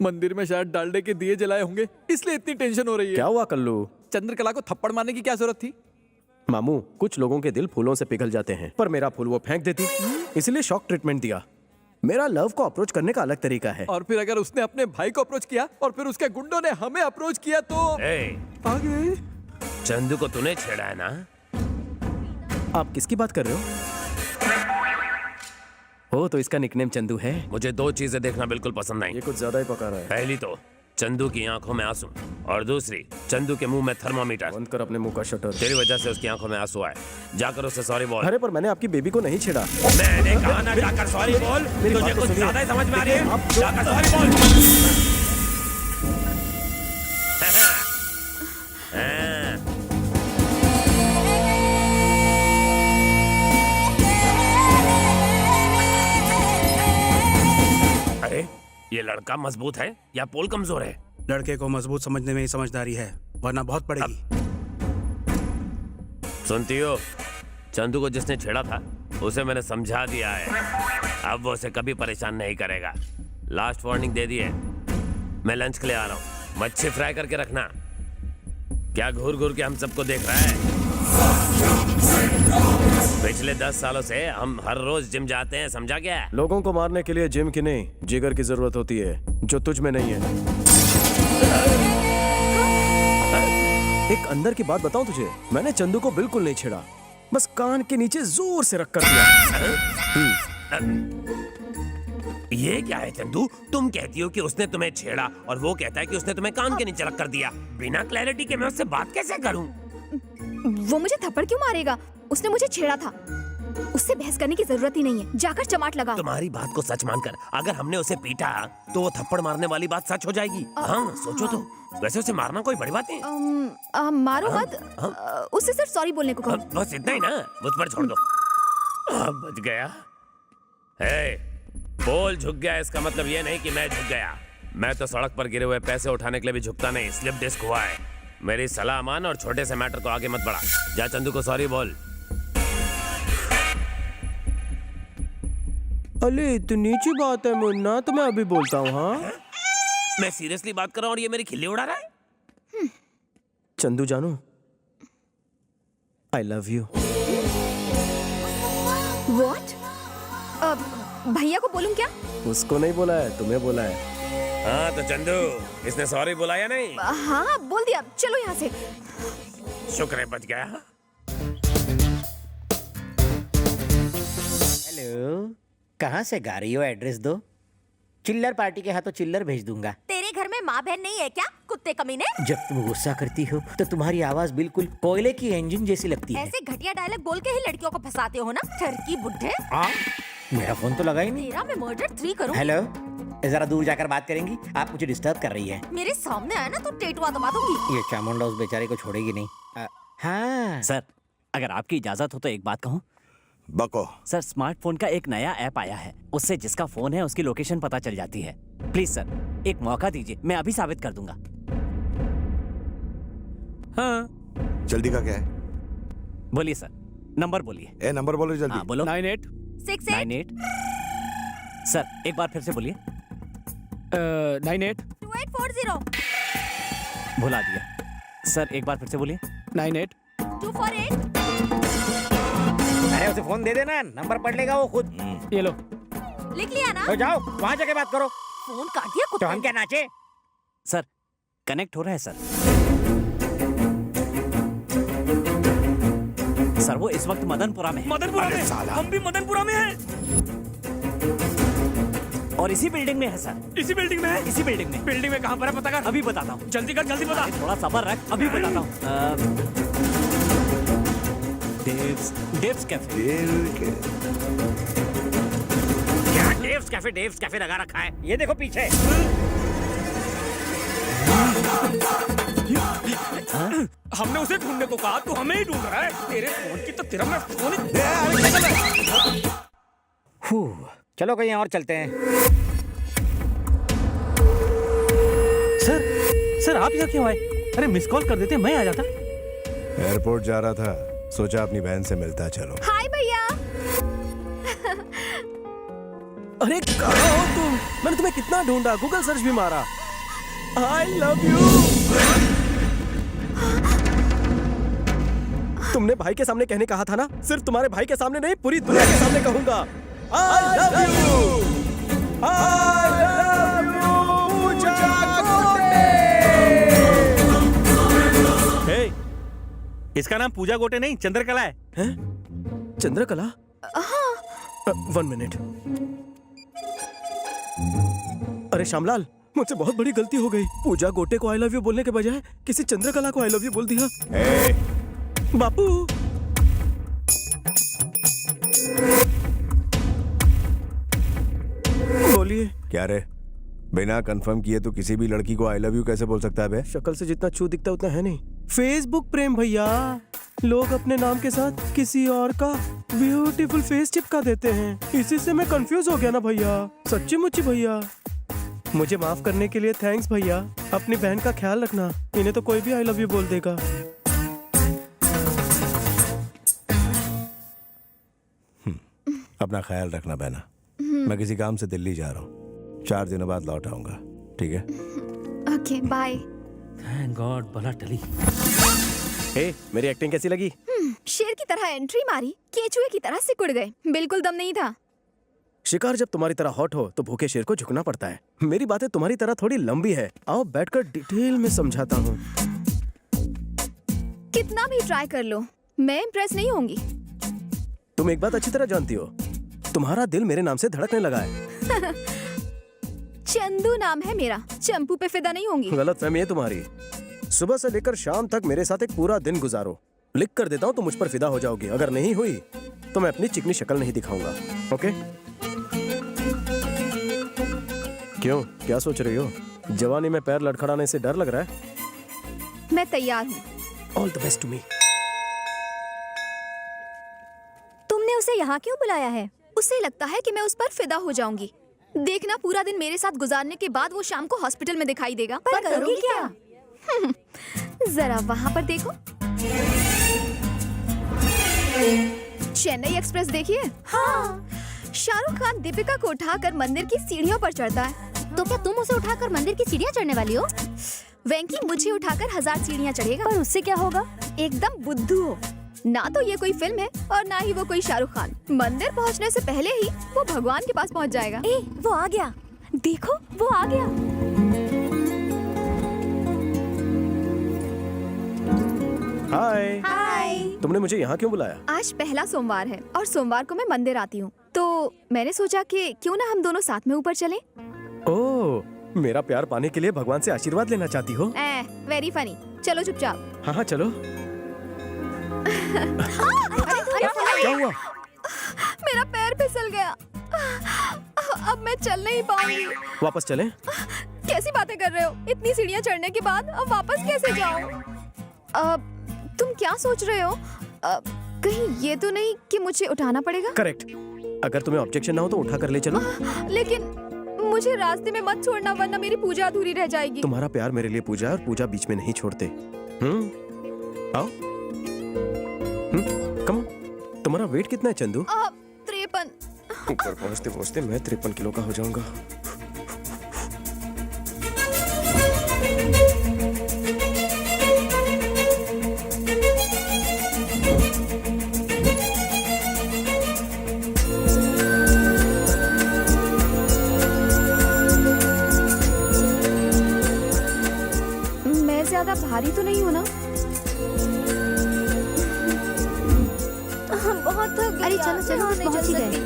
मंदिर में शायद डालडे के दिए जलाए होंगे, इसलिए इतनी टेंशन हो रही है। क्या हुआ कल्लू? चंद्रकला को थप्पड़ मारने की क्या जरूरत थी? मामू, कुछ लोगों के दिल फूलों से पिघल जाते हैं, पर मेरा फूल वो फेंक देती, इसलिए शॉक ट्रीटमेंट दिया। मेरा लव को अप्रोच करने का अलग तरीका है। और फिर अगर उसने अपने भाई को अप्रोच किया और फिर उसके गुंडों ने हमें अप्रोच किया तो आगे चंदू को तूने छेड़ा है ना? आप किसकी बात कर रहे हो? ओ, तो इसका निकनेम चंदू है। मुझे दो चीजें देखना बिल्कुल पसंद नहीं। ये कुछ ज्यादा ही पका रहा है। पहली तो चंदू की आंखों में आंसू, और दूसरी चंदू के मुंह में थर्मामीटर। बंद कर अपने मुंह का शटर। तेरी वजह से उसकी आंखों में आंसू आए। जाकर उसे सॉरी बोल। अरे पर मैंने आपकी बेबी को नहीं छेड़ा। मैंने कहा ना जाकर सॉरी बोल। तुझे कुछ ज्यादा ही समझ में आ रही है। जाकर सॉरी बोल। अरे ये लड़का मजबूत है या पोल कमजोर है? लड़के को मजबूत समझने में ही समझदारी है, वरना बहुत पड़ेगी। सुनती हो, चंदू को जिसने छेड़ा था उसे मैंने समझा दिया है। अब वो उसे कभी परेशान नहीं करेगा। लास्ट वार्निंग दे दी है। मैं लंच के लिए आ रहा हूँ। मच्छी फ्राई करके रखना। क्या घूर घूर के हम सबको देख रहा है? पिछले 10 सालों से हम हर रोज जिम जाते हैं, समझा क्या? लोगों को मारने के लिए जिम की नहीं, जिगर की जरूरत होती है, जो तुझ में नहीं है। एक अंदर की बात बताऊं तुझे, मैंने चंदू को बिल्कुल नहीं छेड़ा, बस कान के नीचे जोर से रख कर दिया। ये क्या है चंदू? तुम कहती हो कि उसने तुम्हें छेड़ा और वो कहता है कि उसने तुम्हें कान के नीचे रख कर दिया। बिना क्लैरिटी के मैं उससे बात कैसे करूं? वो मुझे थप्पड़ क्यों मारेगा? उसने मुझे छेड़ा था। उससे बहस करने की जरूरत ही नहीं है, जाकर चमाट लगाओ। तुम्हारी बात को सच मानकर अगर हमने उसे पीटा तो वो थप्पड़ मारने वाली बात सच हो जाएगी। हाँ, सोचो तो। वैसे उसे मारना कोई बड़ी बात नहीं। मारो मत। उससे सिर्फ सॉरी बोलने को कहो। बस इतना ही ना, मुझ पर छोड़ दो। बच गया। पोल झुक गया, इसका मतलब ये नहीं कि मैं झुक गया। मैं तो सड़क पर गिरे हुए पैसे उठाने के लिए भी झुकता नहीं। स्लिप डिस्क हुआ है। मेरी सलाह मान और छोटे से मैटर को आगे मत बढ़ा। जा चंदू को सॉरी बोल। अरे इतनी सी बात है मुन्ना, तो मैं अभी बोलता हूँ। हाँ, मैं सीरियसली बात कर रहा हूँ और ये मेरी खिल्ली उड़ा रहा है। चंदू जानू, आई लव यू। What? भैया को बोलूं क्या? उसको नहीं बोला है, तुम्हें बोला है। हाँ तो चंदू, इसने सॉरी बोला या नहीं? हाँ बोल दिया। चलो यहाँ से। शुक्र है बच गया। हेलो, कहाँ से गा रही हो? एड्रेस दो। चिल्लर पार्टी के हाथों चिल्लर भेज दूंगा। तेरे घर में माँ बहन नहीं है क्या, कुत्ते कमीने? जब तुम गुस्सा करती हो तो तुम्हारी आवाज बिल्कुल कोयले की इंजन जैसी लगती है। ऐसे घटिया डायलॉग बोल के ही लड़कियों को फंसाते हो ना, ठरकी बुड्ढे। मेरा फोन तो लगा ही नहीं। तेरा मैं मर्डर 3 करूँ। हेलो, जरा दूर जाकर बात करेंगी? आप मुझे डिस्टर्ब कर रही है। मेरे सामने आया ना तो टेटवा दबा दूंगी। ये चामुंडा उस बेचारे को छोड़ेगी नहीं। हाँ सर, अगर आपकी इजाजत हो तो एक बात कहूँ। बको। सर, स्मार्टफोन का एक नया ऐप आया है, उससे जिसका फोन है उसकी लोकेशन पता चल जाती है। प्लीज सर, एक मौका दीजिए, मैं अभी साबित कर दूंगा। हाँ, जल्दी का क्या है? बोलिए सर, नंबर बोलिए। नंबर बोलो जल्दी। हाँ बोलो। 98 98। सर एक बार फिर से बोलिए। 98 2840 भुला दिया। सर एक बार फिर से बोलिए। 98 248। अरे उसे फोन दे देना, नंबर पढ़ लेगा वो खुद। ये लो। लिख लिया ना? तो जाओ वहाँ जाके बात करो। फोन काट दिया तो कुत्ते हम क्या नाचे? सर कनेक्ट हो रहा है सर। सर वो इस वक्त मदनपुरा में है। मदनपुरा में? हम भी मदनपुरा में हैं। और इसी बिल्डिंग में है सर। इसी बिल्डिंग में है? इसी बिल्डिंग में। बिल्डिंग में कहाँ पर है पता कर। अभी बताता हूँ। जल्दी कर, जल्दी बता। थोड़ा सब्र रख, अभी बताता हूँ। डेव्स कैफे। क्या डेव्स कैफे लगा रखा है? ये देखो पीछे। हमने उसे ढूंढने को कहा, तू हमें ही ढूंढ रहा है। तेरे फोन की तो तेरा मैं फोन ही। चलो कहीं और चलते हैं। सर आप यहाँ क्यों आए? अरे मिस कॉल कर देते, मैं आ जाता। एयरपोर्ट जा रहा था, सोचा अपनी बहन से मिलता चलो। हाय भैया। अरे कहाँ हो तुम? मैंने तुम्हें कितना ढूंढा, गूगल सर्च भी मारा। आई लव यू। तुमने भाई के सामने कहने कहा था ना, सिर्फ तुम्हारे भाई के सामने नहीं, पूरी दुनिया के सामने कहूंगा। I love you. I love you Pooja Gote. Hey, इसका नाम पूजा गोटे नहीं चंद्रकला है। हैं? चंद्रकला? 1 मिनट। अरे श्यामलाल, मुझसे बहुत बड़ी गलती हो गई। पूजा गोटे को आई लव यू बोलने के बजाय किसी चंद्रकला को आई लव यू बोल दिया। बापू, बोलिए। क्या रे, बिना कंफर्म किए तो किसी भी लड़की को आई लव यू कैसे बोल सकता है बे? शक्ल से जितना छू दिखता उतना है नहीं। फेसबुक प्रेम भैया, लोग अपने नाम के साथ किसी और का ब्यूटीफुल फेस चिपका देते हैं। इसी से मैं कंफ्यूज हो गया ना भैया। सच्ची मुच्ची भैया, मुझे माफ करने के लिए थैंक्स भैया। अपनी बहन का ख्याल रखना, इन्हें तो कोई भी आई लव यू बोल देगा। अपना ख्याल रखना बहना। मैं किसी काम से दिल्ली जा रहा हूँ, 4 दिनों बाद लौट आऊंगा, ठीक है? Okay bye. थैंक गॉड बला टली। हे, मेरी एक्टिंग कैसी लगी? शेर की तरह एंट्री मारी, केचुए की तरह सिकुड़ गए। बिल्कुल दम नहीं था। शिकार जब तुम्हारी तरह हॉट हो तो भूखे शेर को झुकना पड़ता है। मेरी बातें तुम्हारी तरह थोड़ी लंबी है, आओ बैठकर डिटेल में समझाता हूँ। कितना भी ट्राई कर लो, मैं इम्प्रेस नहीं होंगी। तुम एक बात अच्छी तरह जानती हो, तुम्हारा दिल मेरे नाम से धड़कने लगा है। चंदू नाम है मेरा, चंपू पे फिदा नहीं होंगी। गलत फहमी है तुम्हारी। सुबह से लेकर शाम तक मेरे साथ एक पूरा दिन गुजारो, लिख कर देता हूँ तो मुझ पर फिदा हो जाओगी। अगर नहीं हुई तो मैं अपनी चिकनी शक्ल नहीं दिखाऊंगा। ओके? क्यों, क्या सोच रही हो? जवानी में पैर लड़खड़ाने से डर लग रहा है? मैं तैयार हूँ। All the best to me. तुमने उसे यहाँ क्यों बुलाया है? उसे लगता है कि मैं उस पर फिदा हो जाऊंगी। देखना, पूरा दिन मेरे साथ गुजारने के बाद वो शाम को हॉस्पिटल में दिखाई देगा। पर करोगी क्या? जरा वहाँ पर देखो। चेन्नई एक्सप्रेस देखिए। हाँ। शाहरुख खान दीपिका को उठाकर मंदिर की सीढ़ियों पर चढ़ता है। तो क्या तुम उसे उठाकर मंदिर की सीढ़ियाँ चढ़ने वाली हो? वेंकी मुझे उठाकर 1000 सीढ़ियाँ चढ़ेगा। पर उससे क्या होगा? एकदम बुद्धू हो। ना तो ये कोई फिल्म है और ना ही वो कोई शाहरुख खान। मंदिर पहुंचने से पहले ही वो भगवान के पास पहुंच जाएगा। ए, वो आ गया। देखो, वो आ गया। हाय। हाय। तुमने मुझे यहाँ क्यों बुलाया? आज पहला सोमवार है और सोमवार को मैं मंदिर आती हूँ, तो मैंने सोचा कि क्यों ना हम दोनों साथ में ऊपर चलें। ओह, मेरा प्यार पाने के लिए भगवान से आशीर्वाद लेना चाहती हो? Very funny. चलो चुपचाप। हाँ हाँ चलो। क्या हुआ? मेरा पैर फिसल गया। अब मैं चल नहीं पाऊंगी। वापस चलें? कैसी बातें कर रहे हो? इतनी सीढ़ियाँ चढ़ने के बाद अब वापस कैसे जाऊं? तुम क्या सोच रहे हो? कहीं ये तो नहीं कि मुझे उठाना पड़ेगा? करेक्ट। अगर तुम्हें ऑब्जेक्शन ना हो तो उठा कर ले चलो। लेकिन मुझे रास्ते में मत छोड़ना, वरना मेरी पूजा अधूरी रह जाएगी। तुम्हारा प्यार मेरे लिए पूजा है और पूजा बीच में नहीं छोड़ते। आओ। कम। तुम्हारा वेट कितना है चंदू? 53। ऊपर पहुंचते पहुंचते मैं 53 किलो का हो जाऊंगा। मैं ज्यादा भारी तो नहीं हूँ ना? बहुत थक गई। अरे चलो चलो, पहुंच ही गए।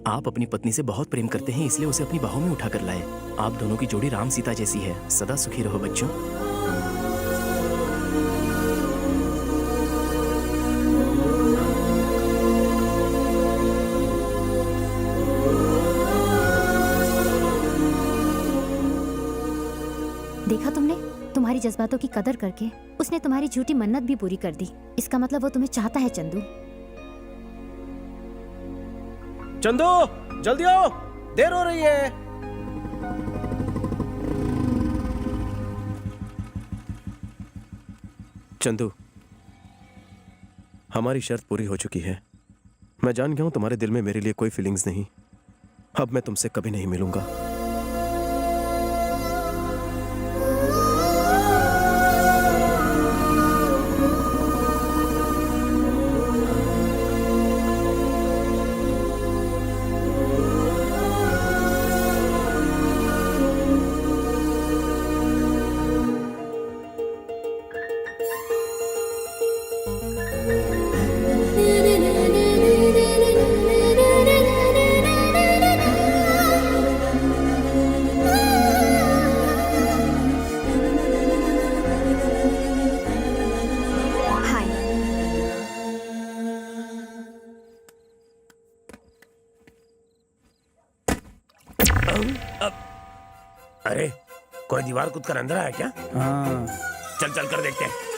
आप अपनी पत्नी से बहुत प्रेम करते हैं, इसलिए उसे अपनी बाहों में उठा कर लाए। आप दोनों की जोड़ी राम सीता जैसी है। सदा सुखी रहो बच्चों। देखा तुमने, तुम्हारी जज्बातों की कदर करके उसने तुम्हारी झूठी मन्नत भी पूरी कर दी। इसका मतलब वो तुम्हें चाहता है चंदू। चंदू जल्दी आओ, देर हो रही है। चंदू, हमारी शर्त पूरी हो चुकी है। मैं जान गया हूं तुम्हारे दिल में मेरे लिए कोई फीलिंग्स नहीं। अब मैं तुमसे कभी नहीं मिलूंगा। अरे कोई दीवार कूद कर अंदर आया क्या? हाँ चल चल कर देखते हैं।